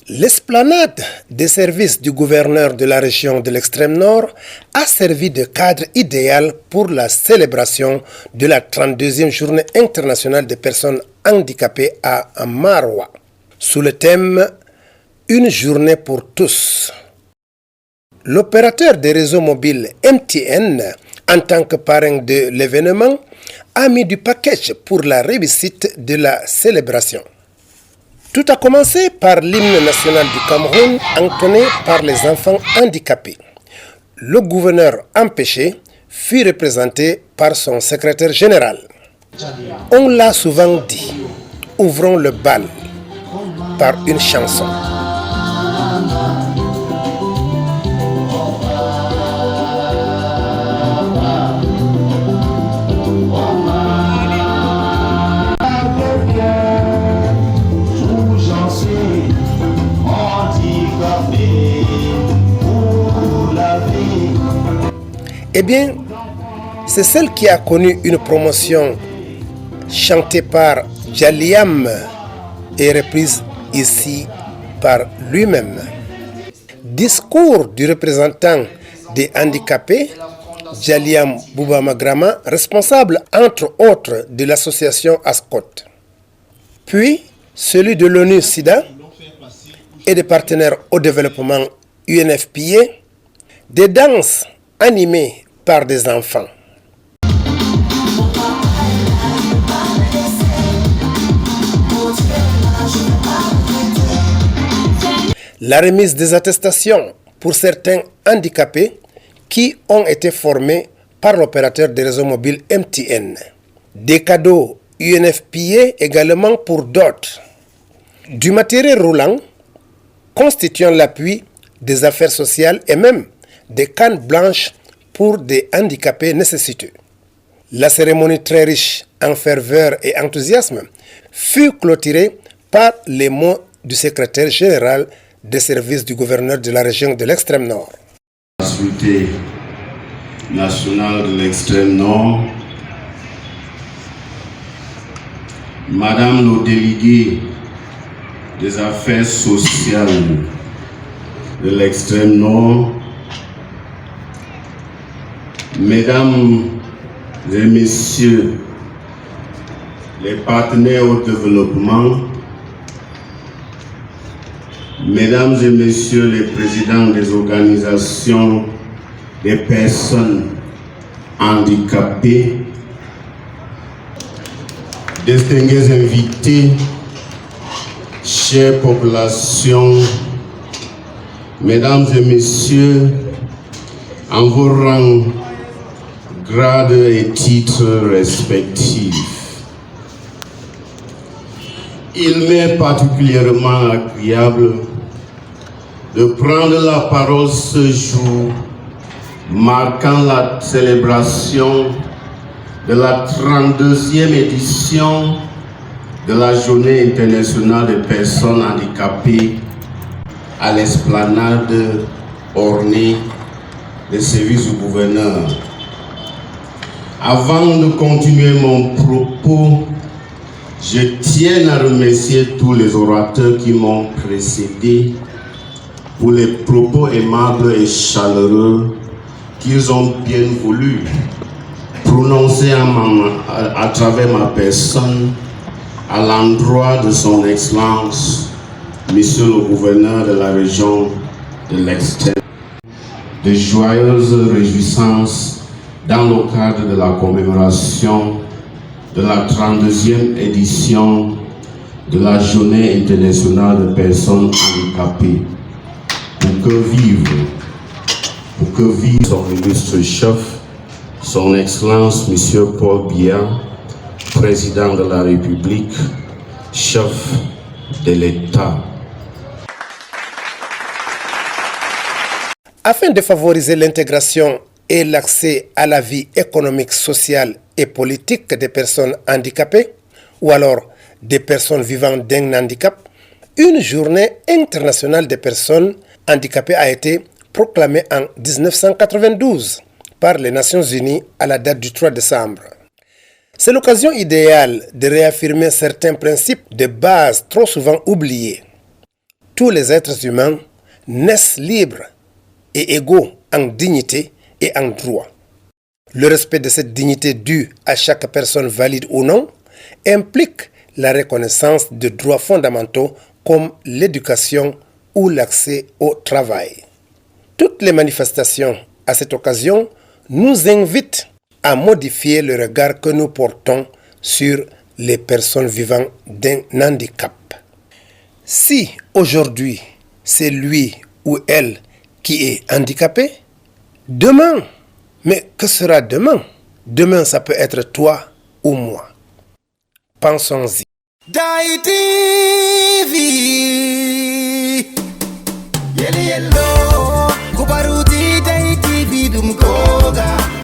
L'esplanade des services du gouverneur de la région de l'extrême nord a servi de cadre idéal pour la célébration de la 32e journée internationale des personnes handicapées à Maroua, sous le thème « Une journée pour tous ». L'opérateur des réseaux mobiles MTN, en tant que parrain de l'événement, a mis du package pour la réussite de la célébration. Tout a commencé par l'hymne national du Cameroun entonné par les enfants handicapés. Le gouverneur empêché fut représenté par son secrétaire général. On l'a souvent dit, ouvrons le bal par une chanson. Eh bien, c'est celle qui a connu une promotion chantée par Djaliam et reprise ici par lui-même. Discours du représentant des handicapés, Djaliam Boubamagrama, responsable entre autres de l'association ASCOT. Puis celui de l'ONU-SIDA et des partenaires au développement UNFPA, des danses animées par des enfants. La remise des attestations pour certains handicapés qui ont été formés par l'opérateur des réseaux mobiles MTN. Des cadeaux UNFPA également pour d'autres. Du matériel roulant constituant l'appui des affaires sociales et même des cannes blanches pour des handicapés nécessiteux. La cérémonie très riche en ferveur et enthousiasme fut clôturée par les mots du secrétaire général des services du gouverneur de la région de l'extrême nord. La Sûreté nationale de l'extrême nord, Madame le délégué des affaires sociales de l'extrême nord, Mesdames et Messieurs les partenaires au développement, Mesdames et Messieurs les présidents des organisations des personnes handicapées, distingués invités, chères populations, Mesdames et Messieurs, en vos rangs, grades et titres respectifs. Il m'est particulièrement agréable de prendre la parole ce jour, marquant la célébration de la 32e édition de la Journée internationale des personnes handicapées à l'esplanade ornée des services du gouverneur. Avant de continuer mon propos, je tiens à remercier tous les orateurs qui m'ont précédé pour les propos aimables et chaleureux qu'ils ont bien voulu prononcer à travers ma personne à l'endroit de son Excellence, Monsieur le gouverneur de la région de l'extrême. De joyeuses réjouissances dans le cadre de la commémoration de la 32e édition de la Journée internationale des personnes handicapées. Pour que vive son illustre chef, son Excellence Monsieur Paul Biya, Président de la République, chef de l'État. Afin de favoriser l'intégration et l'accès à la vie économique, sociale et politique des personnes handicapées, ou alors des personnes vivant d'un handicap, une journée internationale des personnes handicapées a été proclamée en 1992 par les Nations Unies à la date du 3 décembre. C'est l'occasion idéale de réaffirmer certains principes de base trop souvent oubliés. Tous les êtres humains naissent libres et égaux en dignité et en droit. Le respect de cette dignité due à chaque personne valide ou non implique la reconnaissance de droits fondamentaux comme l'éducation ou l'accès au travail. Toutes les manifestations à cette occasion nous invitent à modifier le regard que nous portons sur les personnes vivant d'un handicap. Si aujourd'hui c'est lui ou elle qui est handicapé, demain, mais que sera demain? Demain, ça peut être toi ou moi. Pensons-y. Dai TV. Yellow.